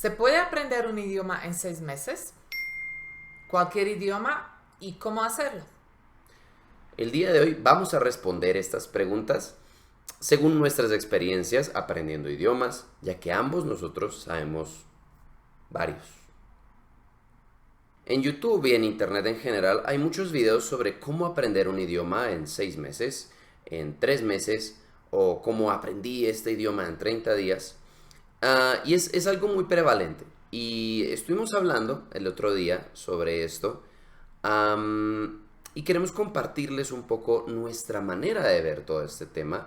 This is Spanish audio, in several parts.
¿Se puede aprender un idioma en 6 meses? ¿Cualquier idioma? ¿Y cómo hacerlo? El día de hoy vamos a responder estas preguntas según nuestras experiencias aprendiendo idiomas, ya que ambos nosotros sabemos varios. En YouTube y en Internet en general hay muchos videos sobre cómo aprender un idioma en 6 meses, en 3 meses o cómo aprendí este idioma en 30 días. Y es algo muy prevalente. Y estuvimos hablando el otro día sobre esto. Y queremos compartirles un poco nuestra manera de ver todo este tema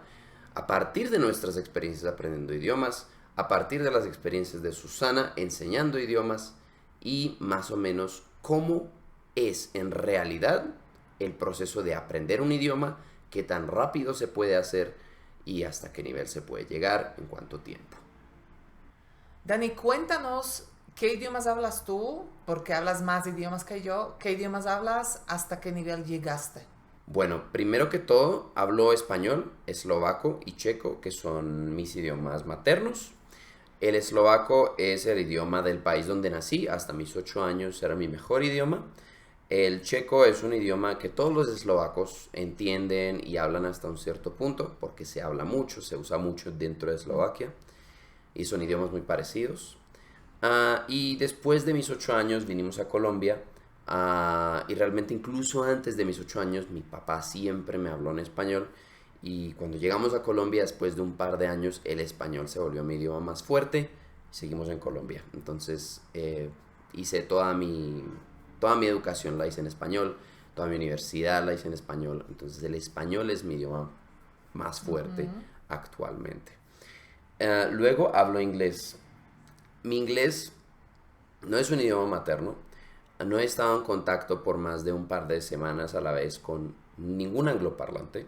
a partir de nuestras experiencias aprendiendo idiomas, a partir de las experiencias de Susana enseñando idiomas y más o menos cómo es en realidad el proceso de aprender un idioma, qué tan rápido se puede hacer y hasta qué nivel se puede llegar en cuánto tiempo. Dani, cuéntanos qué idiomas hablas tú, porque hablas más idiomas que yo. ¿Qué idiomas hablas? ¿Hasta qué nivel llegaste? Bueno, primero que todo, hablo español, eslovaco y checo, que son mis idiomas maternos. El eslovaco es el idioma del país donde nací, hasta mis 8 años era mi mejor idioma. El checo es un idioma que todos los eslovacos entienden y hablan hasta un cierto punto, porque se habla mucho, se usa mucho dentro de Eslovaquia, y son idiomas muy parecidos. Y después de mis 8 años vinimos a Colombia. Y realmente incluso antes de mis 8 años mi papá siempre me habló en español. Y cuando llegamos a Colombia después de un par de años el español se volvió mi idioma más fuerte. Y seguimos en Colombia. Entonces hice toda mi educación la hice en español. Toda mi universidad la hice en español. Entonces el español es mi idioma más fuerte actualmente. Luego hablo inglés. Mi inglés no es un idioma materno. No he estado en contacto por más de un par de semanas a la vez con ningún angloparlante.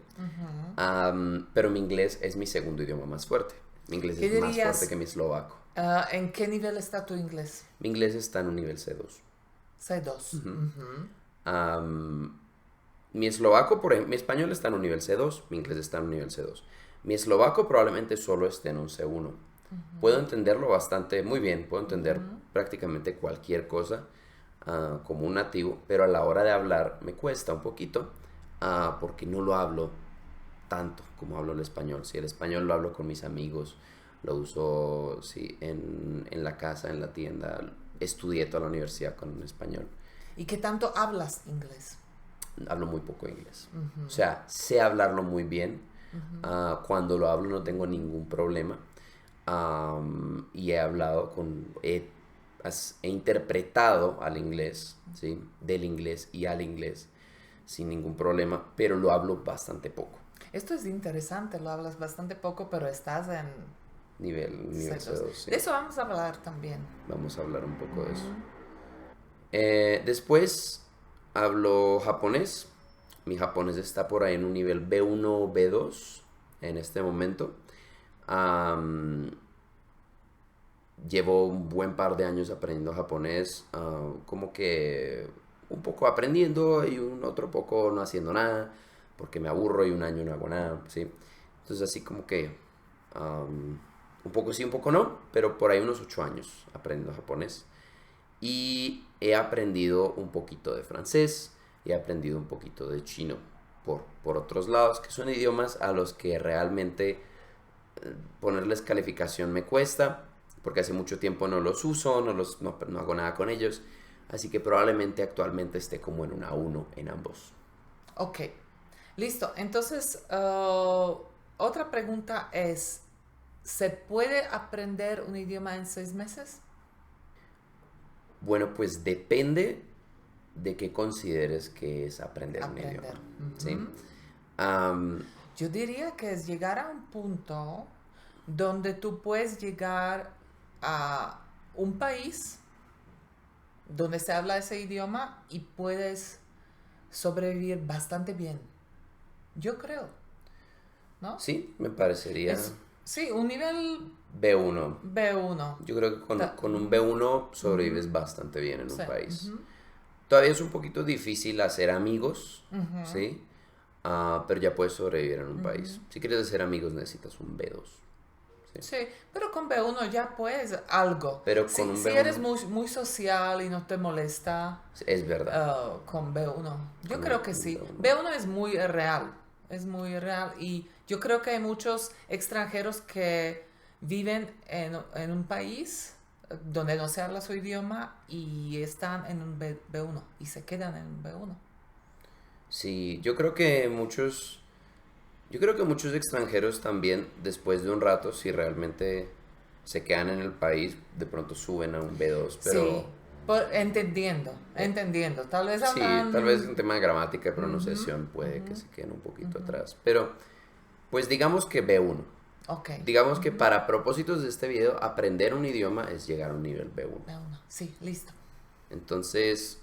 Pero mi inglés es mi segundo idioma más fuerte. Mi inglés ¿Qué es más dirías? fuerte que mi eslovaco. ¿En qué nivel está tu inglés? Mi inglés está en un nivel C2. C2. Mi eslovaco, por ejemplo, mi español está en un nivel C2, mi inglés está en un nivel C2. Mi eslovaco probablemente solo esté en un C1. Puedo entenderlo bastante, muy bien, puedo entender prácticamente cualquier cosa como un nativo, pero a la hora de hablar me cuesta un poquito porque no lo hablo tanto como hablo el español. Si el español lo hablo con mis amigos, lo uso sí, en la casa, en la tienda, estudié toda la universidad con español. ¿Y qué tanto hablas inglés? Hablo muy poco inglés. O sea, sé hablarlo muy bien. Cuando lo hablo no tengo ningún problema. Y he hablado he interpretado al inglés, ¿sí? Del inglés y al inglés sin ningún problema, pero lo hablo bastante poco. Esto es interesante, lo hablas bastante poco, pero estás en Nivel C2, sí. De eso vamos a hablar también. Vamos a hablar un poco de eso. Después hablo japonés. Mi japonés está por ahí en un nivel B1 o B2 en este momento. Llevo un buen par de años aprendiendo japonés, como que un poco aprendiendo y un otro poco no haciendo nada, porque me aburro y un año no hago nada, ¿sí? Entonces así como que un poco sí, un poco no, pero por ahí unos 8 años aprendiendo japonés. Y he aprendido un poquito de francés y he aprendido un poquito de chino por otros lados, que son idiomas a los que realmente ponerles calificación me cuesta, porque hace mucho tiempo no los uso, no hago nada con ellos, así que probablemente actualmente esté como en una 1 en ambos. Ok, listo. Entonces, otra pregunta es, ¿se puede aprender un idioma en 6 meses? Bueno, pues depende de qué consideres que es aprender un idioma, ¿sí? Yo diría que es llegar a un punto donde tú puedes llegar a un país donde se habla ese idioma y puedes sobrevivir bastante bien. Yo creo, ¿no? Sí, me parecería Sí, un nivel B1. B1. Yo creo que con un B1 sobrevives bastante bien en un Sí. país. Todavía es un poquito difícil hacer amigos, ¿sí? Pero ya puedes sobrevivir en un país. Si quieres hacer amigos necesitas un B2, Sí, pero con B1 ya puedes algo. Pero Si, con un si B1 eres muy social y no te molesta es verdad. con B1, yo Con creo que un sí. B1. B1 es muy real y yo creo que hay muchos extranjeros que viven en un país donde no se habla su idioma y están en un B1 y se quedan en un B1. Sí, yo creo que muchos extranjeros también, después de un rato, si realmente se quedan en el país, de pronto suben a un B2, Sí, pero entendiendo, eh, entendiendo. Tal vez sí, tal vez en hablan... tema de gramática y Ujú, pronunciación puede que ujú, se queden un poquito ujú. atrás. Pero, pues digamos que B1. Ok. Digamos que Ujú. para propósitos de este video, aprender un idioma es llegar a un nivel B1. B1. Sí, listo. Entonces,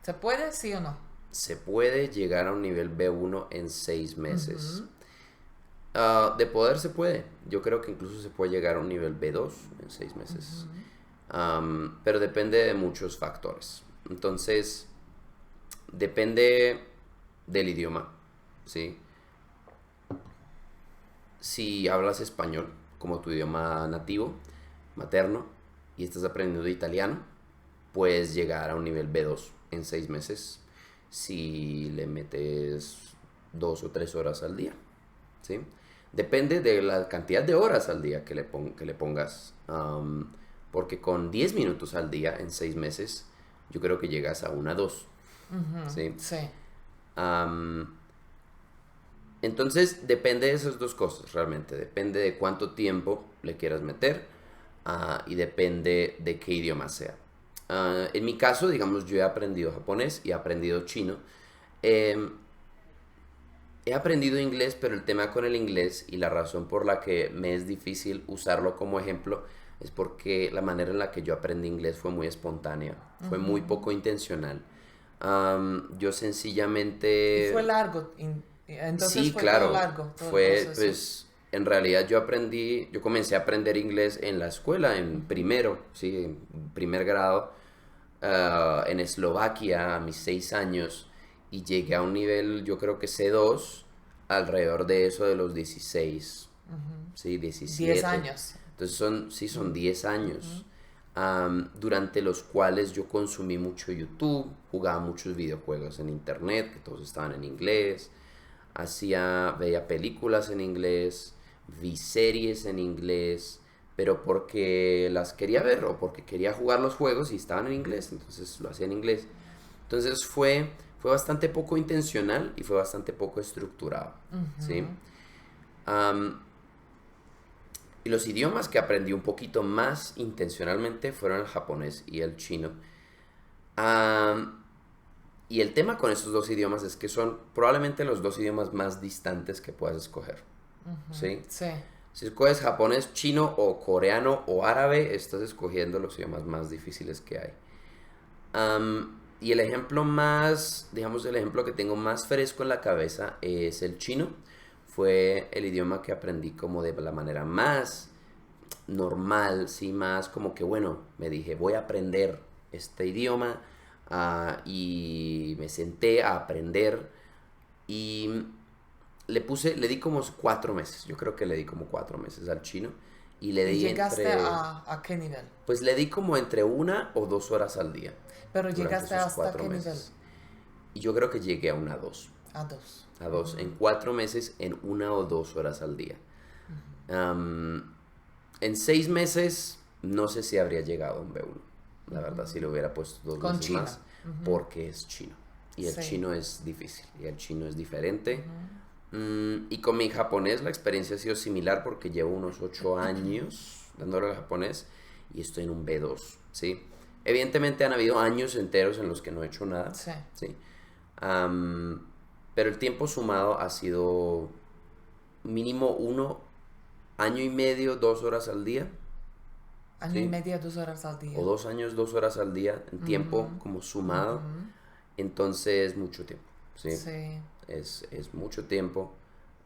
¿Se puede, sí o no? se puede llegar a un nivel B1 en 6 meses. Ujú, De poder se puede. Yo creo que incluso se puede llegar a un nivel B2 en 6 meses. ujú. Pero depende de muchos factores. Entonces, depende del idioma, ¿sí? Si hablas español como tu idioma nativo, materno, y estás aprendiendo italiano, puedes llegar a un nivel B2 en 6 meses si le metes 2 o 3 horas al día, ¿sí? Depende de la cantidad de horas al día que le pongas. Porque con 10 minutos al día en 6 meses, yo creo que llegas a una 2, Ujú, ¿sí? sí. Am, entonces depende de esas dos cosas realmente. Depende de cuánto tiempo le quieras meter, y depende de qué idioma sea. En mi caso, digamos, yo he aprendido japonés y he aprendido chino. Em, He aprendido inglés, pero el tema con el inglés y la razón por la que me es difícil usarlo como ejemplo es porque la manera en la que yo aprendí inglés fue muy espontánea, fue muy Ujú. poco intencional. Yo Y fue sencillamente, largo. Entonces sí, fue todo claro, largo, todo el fue proceso. pues en realidad yo comencé a aprender inglés en la escuela, en Ujú, primero, sí, en primer grado, en Eslovaquia a mis 6 años y llegué a un nivel, yo creo que C2, alrededor de eso de los 16, ujú. ¿sí? 10 17. años. Entonces sí, son Mm, 10 ujú. años, durante los cuales yo consumí mucho YouTube, jugaba muchos videojuegos en internet, que todos estaban en inglés, veía películas en inglés, vi series en inglés, pero porque las quería ver o porque quería jugar los juegos y estaban en inglés, entonces lo hacía en inglés. Entonces fue bastante poco intencional y fue bastante poco estructurado, ¿sí? Ujú. Am, y los idiomas que aprendí un poquito más intencionalmente fueron el japonés y el chino. Am, y el tema con esos dos idiomas es que son probablemente los dos idiomas más distantes que puedas escoger, Ujú, ¿sí? sí. Si escoges japonés, chino o coreano o árabe, estás escogiendo los idiomas más difíciles que hay. Y el ejemplo más, digamos, el ejemplo que tengo más fresco en la cabeza es el chino. Fue el idioma que aprendí como de la manera más normal, sí, más como que, bueno, me dije, voy a aprender este idioma, y me senté a aprender y le di como 4 meses, yo creo que le di como 4 meses al chino y le ¿Y di llegaste entre, a qué nivel? pues le di como entre 1 o 2 horas al día Pero durante llegaste esos hasta cuatro qué nivel? meses. Y yo creo que llegué a una 2, A dos. a 2, en Ujú, 4 meses en 1 o 2 horas al día. ujú. Am, en 6 meses no sé si habría llegado a un B1. La verdad, si le hubiera puesto dos Con meses China. más, Ujú, porque es chino. Y el sí. chino es difícil, y el chino es diferente. Ujú. Y con mi japonés la experiencia ha sido similar porque llevo unos 8 años dándole al japonés y estoy en un B2, ¿sí? Evidentemente han habido años enteros en los que no he hecho nada, Sí. ¿sí? Am, pero el tiempo sumado ha sido mínimo 1 año y medio, 2 horas al día, Año y ¿sí? medio, 2 horas al O día. 2 años, 2 horas al día en tiempo Ujú, como sumado. ujú. Entonces, mucho tiempo, ¿sí? Sí. Es mucho tiempo.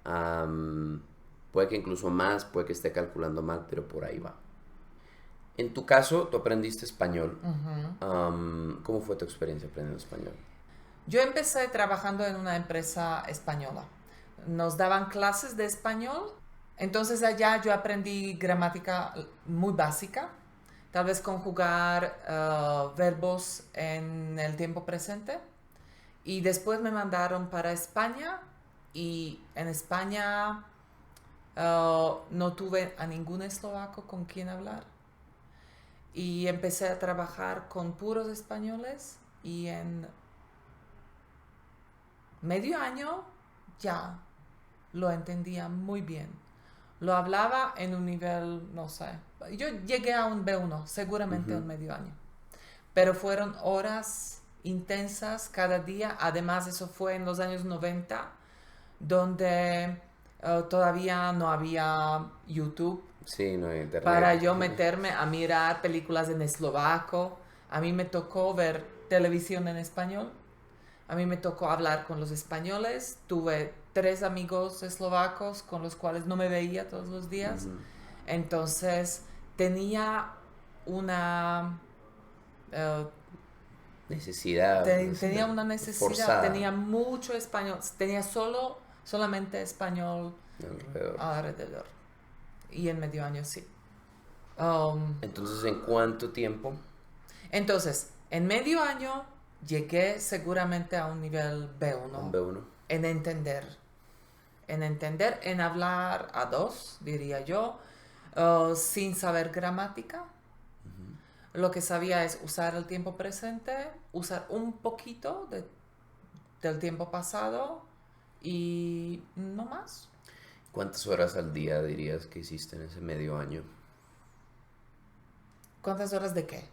Am, Puede que incluso más, puede que esté calculando mal, pero por ahí va. En tu caso, tú aprendiste español. Ujú. ¿Cómo fue tu experiencia aprendiendo español? Yo empecé trabajando en una empresa española. Nos daban clases de español Entonces allá yo aprendí gramática muy básica, tal vez conjugar verbos en el tiempo presente. Y después me mandaron para España y en España no tuve a ningún eslovaco con quien hablar. Y empecé a trabajar con puros españoles y en medio año ya lo entendía muy bien. Lo hablaba en un nivel, no sé, yo llegué a un B1, seguramente en medio año. Pero fueron horas intensas cada día. Además, eso fue en los años 90, donde todavía no había YouTube. Sí, no hay internet. Para yo meterme a mirar películas en eslovaco. A mí me tocó ver televisión en español. A mí me tocó hablar con los españoles. Tuve 3 amigos eslovacos con los cuales no me veía todos los días. Entonces tenía una necesidad. Tenía una necesidad, forzada. tenía mucho español, tenía solamente español alrededor. Y en medio año sí. Entonces, ¿en cuánto tiempo? Entonces, en medio año llegué seguramente a un nivel B1. Un B1. En entender, en hablar a 2, diría yo, sin saber gramática. Lo que sabía es usar el tiempo presente, usar un poquito del tiempo pasado y no más. ¿Cuántas horas al día dirías que hiciste en ese medio año? ¿Cuántas horas de qué?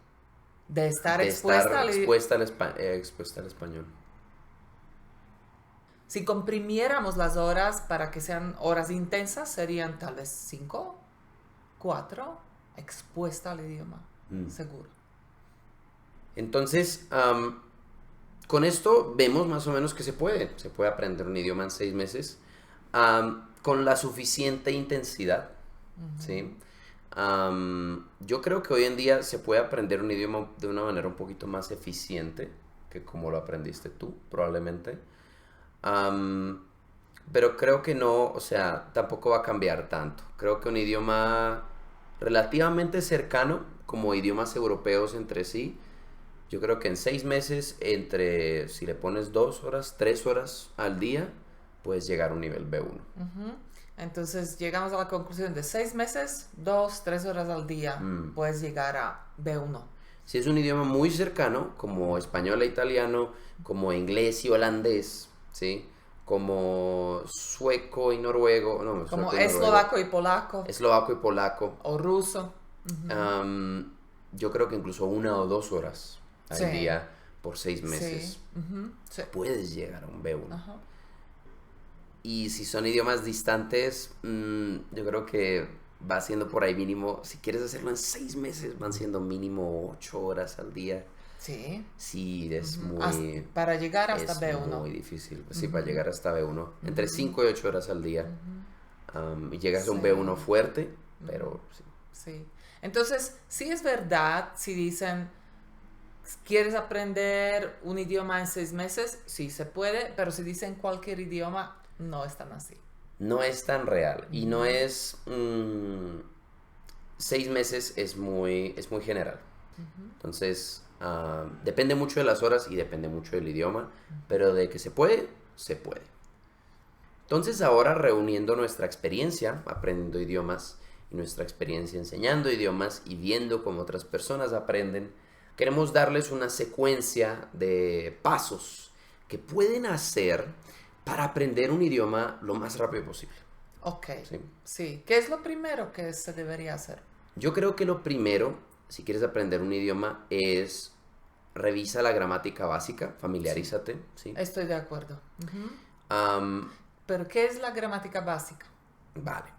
De estar expuesta al español. Si comprimiéramos las horas para que sean horas intensas, serían tal vez 5, 4, expuesta al idioma. Seguro. Entonces, con esto vemos más o menos que se puede aprender un idioma en 6 meses con la suficiente intensidad, ¿sí? Yo creo que hoy en día se puede aprender un idioma de una manera un poquito más eficiente que como lo aprendiste tú, probablemente. Pero creo que no, o sea, tampoco va a cambiar tanto. Creo que un idioma relativamente cercano, como idiomas europeos entre sí, yo creo que en 6 meses, si le pones 2 horas, 3 horas al día, puedes llegar a un nivel B1. Entonces llegamos a la conclusión de 6 meses, 2, 3 horas al día, puedes llegar a B1. Si es un idioma muy cercano, como español e italiano, como inglés y holandés, ¿sí? Como sueco y noruego, no, como sueco y eslovaco y polaco. Eslovaco y polaco. O ruso. Yo creo que incluso 1 o 2 horas al día por 6 meses puedes llegar a un B1. Y si son idiomas distantes, yo creo que va siendo por ahí mínimo, si quieres hacerlo en 6 meses, van siendo mínimo 8 horas al día. Sí. Sí, es muy... para llegar hasta B1. Es muy difícil, sí, para llegar hasta B1. Entre 5 y 8 horas al día. Y llegas a un B1 fuerte, pero sí. Sí. Entonces, sí es verdad, si dicen, ¿quieres aprender un idioma en 6 meses? Sí se puede, pero si dicen cualquier idioma, no es tan así. No es tan real. Y no es... 6 meses es muy general. Entonces, depende mucho de las horas y depende mucho del idioma, pero de que se puede, se puede. Entonces, ahora reuniendo nuestra experiencia aprendiendo idiomas y nuestra experiencia enseñando idiomas y viendo cómo otras personas aprenden, queremos darles una secuencia de pasos que pueden hacer para aprender un idioma lo más rápido posible. Ok, sí. ¿Qué es lo primero que se debería hacer? Yo creo que lo primero, si quieres aprender un idioma, es revisa la gramática básica, familiarízate. Sí. Estoy de acuerdo. ¿Pero qué es la gramática básica? Vale.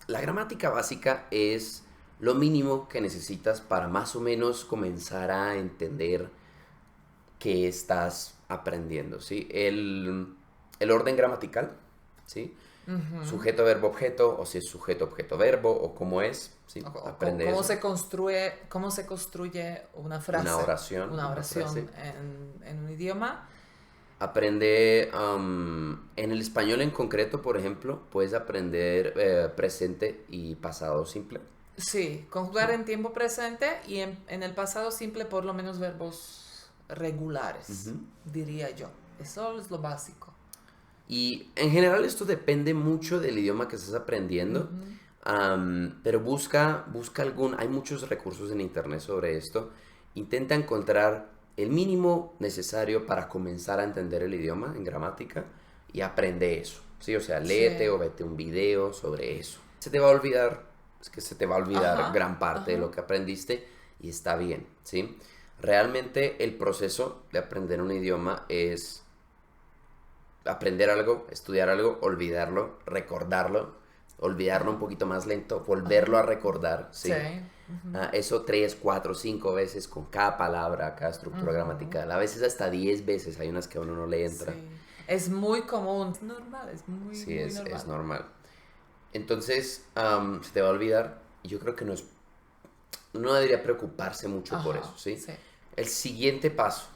La gramática básica es lo mínimo que necesitas para más o menos comenzar a entender qué estás aprendiendo, ¿sí? El orden gramatical, ¿sí? Sujeto, verbo, objeto, o si es sujeto, objeto, verbo, o cómo es, ¿sí? Aprende cómo se construye una frase. Una oración en un idioma. Aprende, en el español en concreto, por ejemplo, puedes aprender presente y pasado simple. Sí, conjugar en tiempo presente y en el pasado simple por lo menos verbos regulares, Ujú. diría yo. Eso es lo básico. Y en general esto depende mucho del idioma que estás aprendiendo, Ujú. pero busca hay muchos recursos en internet sobre esto. Intenta encontrar el mínimo necesario para comenzar a entender el idioma en gramática y aprende eso, ¿sí? O sea, Sí. léete o vete un video sobre eso. Se te va a olvidar, es que se te va a olvidar Ajá, gran parte de ajá. lo que aprendiste y está bien, ¿sí? Realmente el proceso de aprender un idioma es aprender algo, estudiar algo, olvidarlo, recordarlo, olvidarlo un Ajá, poquito más lento, volverlo ajá. a recordar, Sí. ¿sí? Ujú, Eso 3, 4, 5 veces con cada palabra, cada estructura ujú. gramatical. A veces hasta 10 veces hay unas que a uno no le entra. Sí. Es muy común. Es normal, es muy, Sí, muy es normal. normal. Entonces, se te va a olvidar. Y yo creo que no debería preocuparse mucho por eso, Ajá, ¿sí? sí. El siguiente paso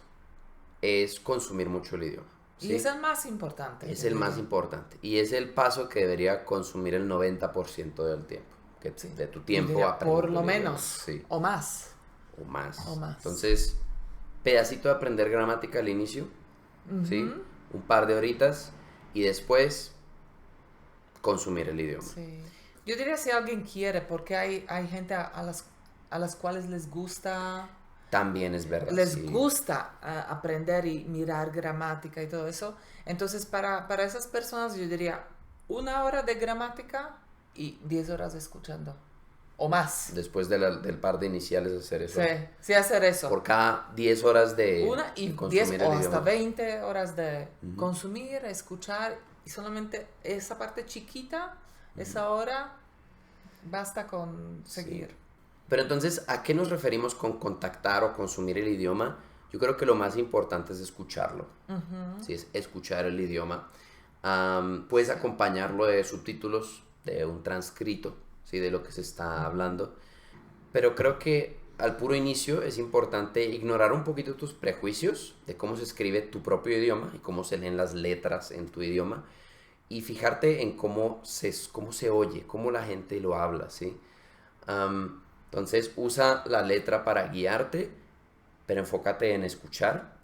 es consumir mucho el idioma, Y es ¿sí? el más importante, Es yo el más diría. importante y es el paso que debería consumir el 90% del tiempo, Sí. de tu Yo tiempo diría por aprendiendo lo el idioma, menos. sí, O más. o O más. más. Entonces, pedacito de aprender gramática al inicio, ¿sí? Ujú. Un par de horitas y después consumir el idioma. Sí. Yo diría si alguien quiere, porque hay gente a las cuales También es verdad, les sí. gusta aprender y mirar gramática y todo eso. Entonces, para esas personas yo diría 1 hora de gramática y 10 horas escuchando. O más. Después del par de iniciales hacer Sí, eso. sí hacer eso. Por cada 10 horas Una y de 10 consumir el o hasta idioma. 20 horas de Ujú, consumir, escuchar y solamente esa parte chiquita, ujú. esa hora, basta con Sí. seguir. Pero entonces, ¿a qué nos referimos con contactar o consumir el idioma? Yo creo que lo más importante es escucharlo. Ujú. Si es escuchar el idioma, puedes Sí. acompañarlo de subtítulos, de un transcrito, ¿sí? De lo que se está hablando. Pero creo que al puro inicio es importante ignorar un poquito tus prejuicios de cómo se escribe tu propio idioma y cómo se leen las letras en tu idioma y fijarte en cómo se oye, cómo la gente lo habla, ¿sí? Entonces usa la letra para guiarte, pero enfócate en escuchar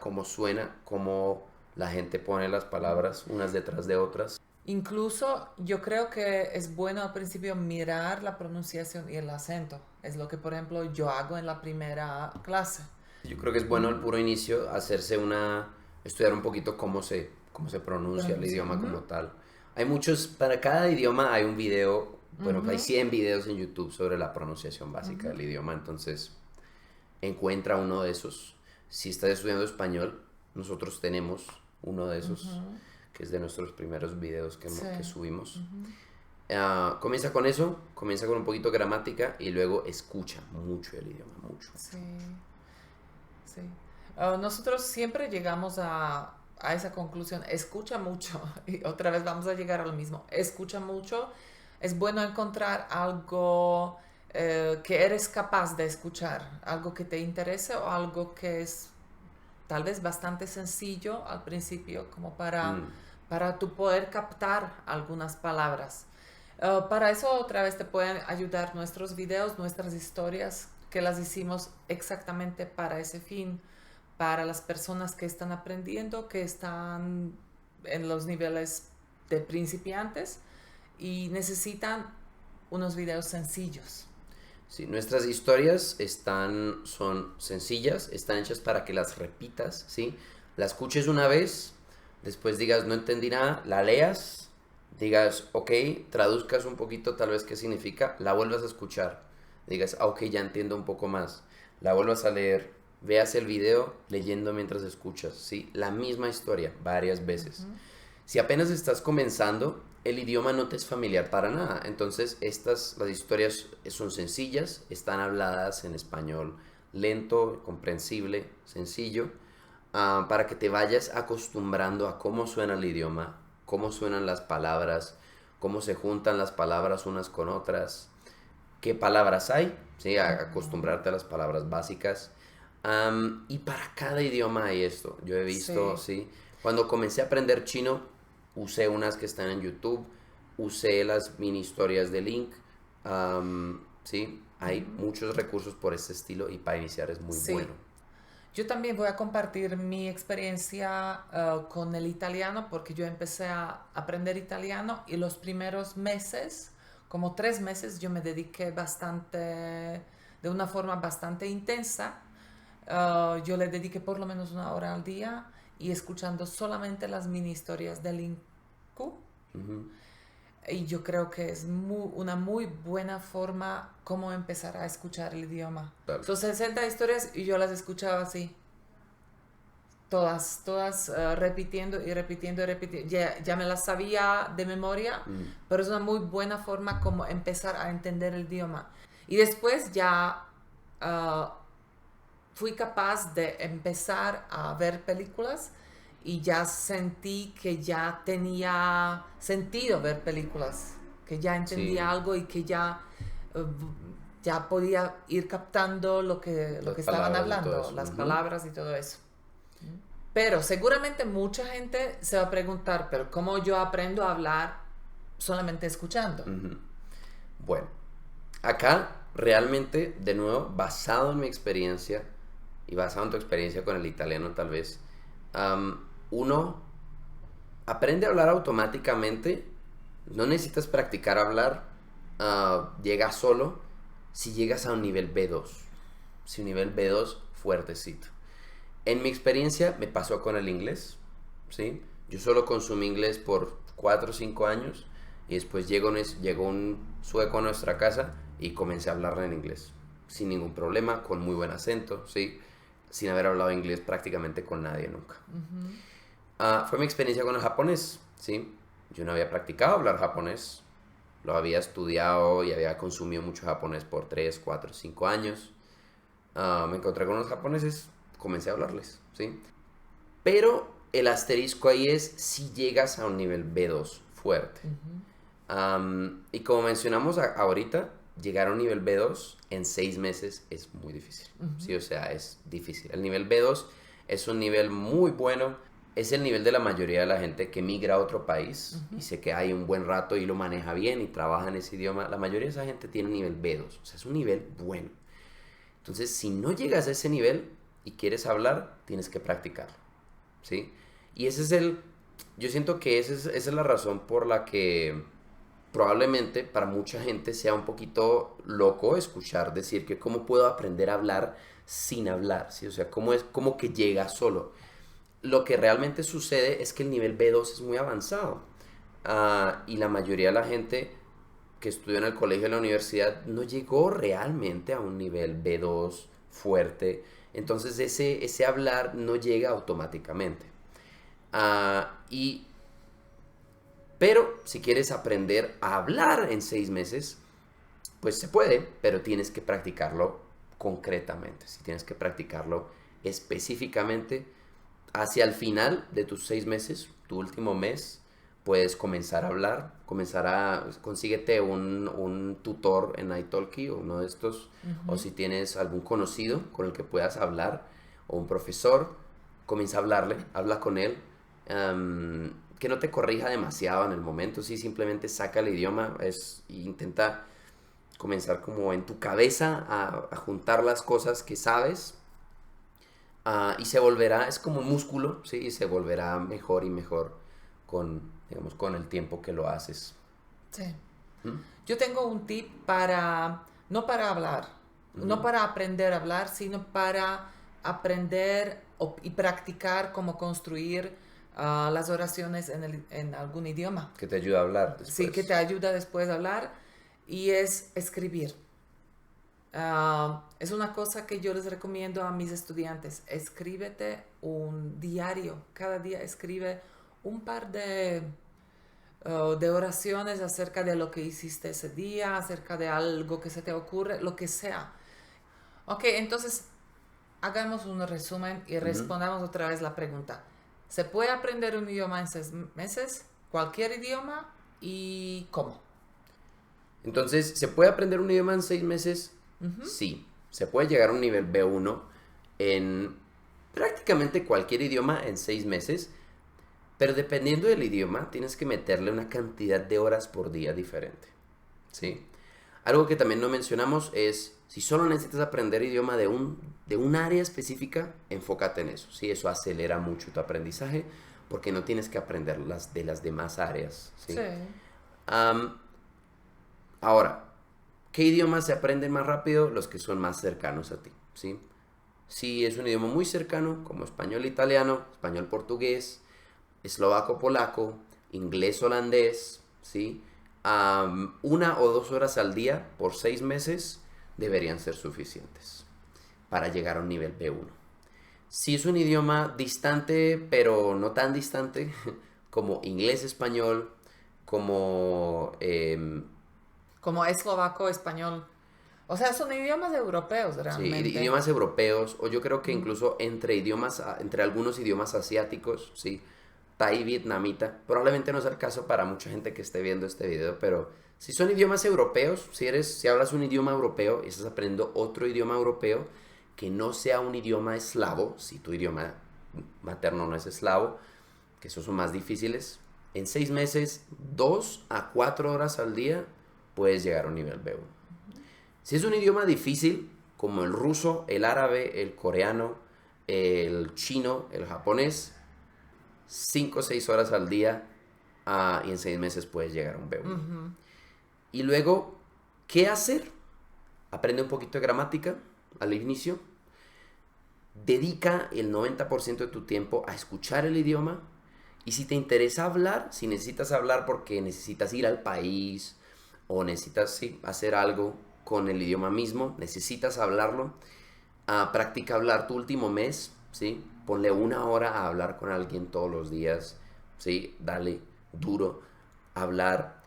cómo suena, cómo la gente pone las palabras unas detrás de otras. Incluso yo creo que es bueno al principio mirar la pronunciación y el acento. Es lo que, por ejemplo, yo hago en la primera clase. Yo creo que es bueno al puro inicio estudiar un poquito cómo se pronuncia el Pronuncia. idioma Ujú, como tal. Para cada idioma hay un video, bueno, hay ujú, 100 videos en YouTube sobre la pronunciación básica ujú, del idioma, entonces encuentra uno de esos. Si estás estudiando español, nosotros tenemos uno de esos, ujú. que es de nuestros primeros videos Sí. que subimos. Ujú. Comienza con eso, comienza con un poquito de gramática y luego escucha mucho el idioma, mucho, mucho. Sí, sí. Nosotros siempre llegamos a esa conclusión. Escucha mucho. Y otra vez vamos a llegar a lo mismo. Escucha mucho. Es bueno encontrar algo que eres capaz de escuchar. Algo que te interese o algo que es tal vez bastante sencillo al principio, como Mm. para tú poder captar algunas palabras. Para eso otra vez te pueden ayudar nuestros videos, nuestras historias, que las hicimos exactamente para ese fin, para las personas que están aprendiendo, que están en los niveles de principiantes y necesitan unos videos sencillos. Sí, nuestras historias son sencillas, están hechas para que las repitas, ¿sí? La escuches una vez, después digas, no entendí nada, la leas, digas, ok, traduzcas un poquito tal vez qué significa, la vuelvas a escuchar, digas, ok, ya entiendo un poco más, la vuelvas a leer, veas el video leyendo mientras escuchas, ¿sí? La misma historia, varias veces. Ujú. Si apenas estás comenzando, el idioma no te es familiar para nada. Entonces, las historias son sencillas, están habladas en español lento, comprensible, sencillo, para que te vayas acostumbrando a cómo suena el idioma, cómo suenan las palabras, cómo se juntan las palabras unas con otras, qué palabras hay, ¿sí? Acostumbrarte a las palabras básicas. Y para cada idioma hay esto. Yo he visto, Sí, sí. Cuando comencé a aprender chino, usé unas que están en YouTube, usé las mini historias de Link. Sí, hay muchos recursos por este estilo y para iniciar es muy bueno. sí. Yo también voy a compartir mi experiencia con el italiano porque yo empecé a aprender italiano y los primeros meses, como 3 meses, yo me dediqué bastante, de una forma bastante intensa. Yo le dediqué por lo menos 1 hora al día y escuchando solamente las mini historias del Linku. Ujú, Y yo creo que es una muy buena forma como empezar a escuchar el idioma. claro. Son 60 historias y yo las escuchaba así, todas repitiendo y repitiendo y repitiendo. Ya me las sabía de memoria, Mm, pero es una muy buena forma como empezar a entender el idioma. Y después ya ah, fui capaz de empezar a ver películas y ya sentí que ya tenía sentido ver películas, que ya entendía sí, algo y que eh, ya podía ir captando lo las que estaban palabras y todo hablando, eso. las Ujú, palabras y todo eso. Pero seguramente mucha gente se va a preguntar, pero ¿cómo yo aprendo a hablar solamente escuchando? ujú. Bueno, acá realmente, de nuevo, basado en mi experiencia y basado en tu experiencia con el italiano tal vez, uno aprende a hablar automáticamente, no necesitas practicar hablar, llega solo si llegas a un nivel B2, si un nivel B2 fuertecito. En mi experiencia me pasó con el inglés, ¿sí? Yo solo consumí inglés por 4 o 5 años y después llegó un sueco a nuestra casa y comencé a hablarle en inglés, sin ningún problema, con muy buen acento, ¿sí? Sin haber hablado inglés prácticamente con nadie nunca. Fue mi experiencia con el japonés, ¿sí? Yo no había practicado hablar japonés, lo había estudiado y había consumido mucho japonés por 3 4 5 años. Me encontré con los japoneses, comencé a hablarles, ¿sí? Pero el asterisco ahí es si llegas a un nivel B2 fuerte. Y como mencionamos ahorita, llegar a un nivel B2 en 6 meses es muy difícil, ¿sí? O sea, es difícil. El nivel B2 es un nivel muy bueno, es el nivel de la mayoría de la gente que migra a otro país y se queda ahí un buen rato y lo maneja bien y trabaja en ese idioma. La mayoría de esa gente tiene nivel B2, o sea, es un nivel bueno. Entonces, si no llegas a ese nivel y quieres hablar, tienes que practicarlo, ¿sí? Y yo siento que esa es la razón por la que probablemente para mucha gente sea un poquito loco escuchar decir que cómo puedo aprender a hablar sin hablar, ¿sí? O sea, cómo es como que llega solo. Lo que realmente sucede es que el nivel B2 es muy avanzado. Y la mayoría de la gente que estudió en el colegio y en la universidad no llegó realmente a un nivel B2 fuerte. Entonces ese hablar no llega automáticamente. Ah, y, pero si quieres aprender a hablar en 6 meses, pues se puede, pero tienes que practicarlo concretamente. Si tienes que practicarlo específicamente hacia el final de tus 6 meses, tu último mes, puedes comenzar a hablar, consíguete un tutor en italki o uno de estos, o si tienes algún conocido con el que puedas hablar, o un profesor, comienza a hablarle, habla con él, que no te corrija demasiado en el momento, sí, simplemente saca el idioma, e intenta comenzar como en tu cabeza a juntar las cosas que sabes. Y se volverá, es como un músculo, ¿sí? Y se volverá mejor y mejor digamos, con el tiempo que lo haces. Sí. ¿Mm? Yo tengo un tip para, no para hablar, no Ujú. para aprender a hablar, sino para aprender y practicar cómo construir las oraciones en algún idioma. Que te ayuda a hablar Sí, que te después. ayuda después a hablar y es escribir. Es una cosa que yo les recomiendo a mis estudiantes. Escríbete un diario. Cada día escribe un par de oraciones acerca de lo que hiciste ese día, acerca de algo que se te ocurre, lo que sea. Ok, entonces hagamos un resumen y Ujú. respondamos otra vez la pregunta. ¿Se puede aprender un idioma en 6 meses? ¿Cualquier idioma? ¿Y cómo? Entonces, ¿se puede aprender un idioma en 6 meses? Sí. Se puede llegar a un nivel B1 en prácticamente cualquier idioma en 6 meses, pero dependiendo del idioma tienes que meterle una cantidad de horas por día diferente, ¿sí? Algo que también no mencionamos es, si solo necesitas aprender idioma de un área específica, enfócate en eso, ¿sí? Eso acelera mucho tu aprendizaje porque no tienes que aprender de las demás áreas, ¿sí? Sí. Ahora, ¿qué idiomas se aprenden más rápido? Los que son más cercanos a ti, ¿sí? Si es un idioma muy cercano, como español italiano, español portugués, eslovaco polaco, inglés holandés, ¿sí? 1 o 2 horas al día por 6 meses deberían ser suficientes para llegar a un nivel B1. Si es un idioma distante, pero no tan distante, como inglés español, como Como eslovaco, español. O sea, son idiomas europeos sí, realmente. idiomas europeos, o yo creo que incluso entre algunos idiomas asiáticos, sí, Thai, vietnamita, probablemente no sea el caso para mucha gente que esté viendo este video, pero si son idiomas europeos, si hablas un idioma europeo y estás aprendiendo otro idioma europeo que no sea un idioma eslavo, si tu idioma materno no es eslavo, que esos son más difíciles, en 6 meses, 2 a 4 horas al día, puedes llegar a un nivel B1. Si es un idioma difícil, como el ruso, el árabe, el coreano, el chino, el japonés, 5 o 6 horas al día y en 6 meses puedes llegar a un B1. Y luego, ¿qué hacer? Aprende un poquito de gramática al inicio. Dedica el 90% de tu tiempo a escuchar el idioma. Y si te interesa hablar, si necesitas hablar porque necesitas ir al país o necesitas hacer algo con el idioma mismo, necesitas hablarlo, practica hablar tu último mes, ¿sí? Ponle 1 hora a hablar con alguien todos los días, ¿sí? Dale duro hablar.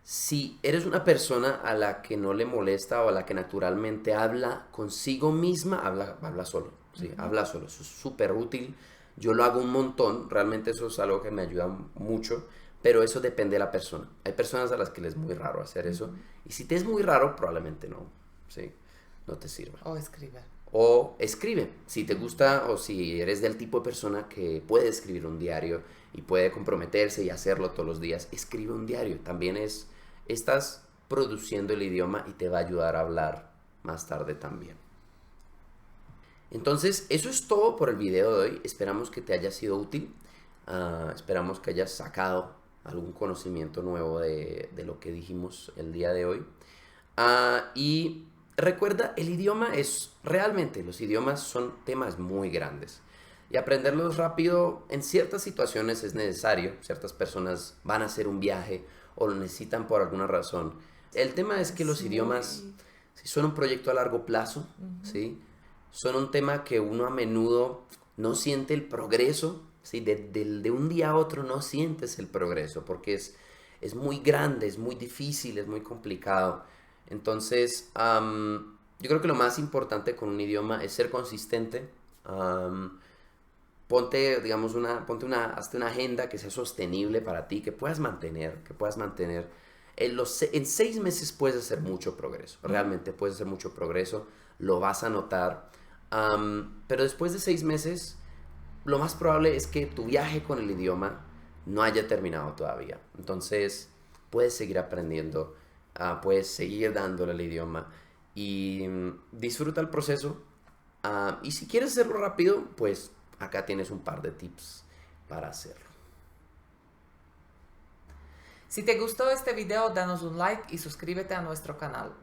Si eres una persona a la que no le molesta o a la que naturalmente habla consigo misma, habla solo, ¿sí? Habla solo, eso es súper útil. Yo lo hago un montón, realmente eso es algo que me ayuda mucho, pero eso depende de la persona. Hay personas a las que les es muy raro hacer eso, y si te es muy raro, probablemente no, ¿sí? No te sirva. O escribe. O escribe, si te gusta o si eres del tipo de persona que puede escribir un diario y puede comprometerse y hacerlo todos los días, escribe un diario. También estás produciendo el idioma y te va a ayudar a hablar más tarde también. Entonces, eso es todo por el video de hoy. Esperamos que te haya sido útil. Esperamos que hayas sacado algún conocimiento nuevo de lo que dijimos el día de hoy. Y recuerda, los idiomas son temas muy grandes. Y aprenderlos rápido en ciertas situaciones es necesario. Ciertas personas van a hacer un viaje o lo necesitan por alguna razón. El tema es que los idiomas son un proyecto a largo plazo, ¿sí? Son un tema que uno a menudo no siente el progreso, ¿sí? De un día a otro no sientes el progreso porque es muy grande, es muy difícil, es muy complicado. Entonces, yo creo que lo más importante con un idioma es ser consistente. Hazte una agenda que sea sostenible para ti, que puedas mantener. En 6 meses puedes hacer mucho progreso, realmente puedes hacer mucho progreso, lo vas a notar. Pero después de 6 meses, lo más probable es que tu viaje con el idioma no haya terminado todavía. Entonces, puedes seguir aprendiendo, puedes seguir dándole al idioma y disfruta el proceso. Y si quieres hacerlo rápido, pues acá tienes un par de tips para hacerlo. Si te gustó este video, danos un like y suscríbete a nuestro canal.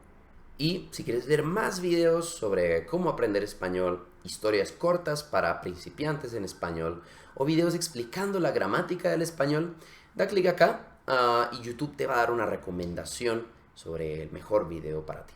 Y si quieres ver más videos sobre cómo aprender español, historias cortas para principiantes en español o videos explicando la gramática del español, da clic acá y YouTube te va a dar una recomendación sobre el mejor video para ti.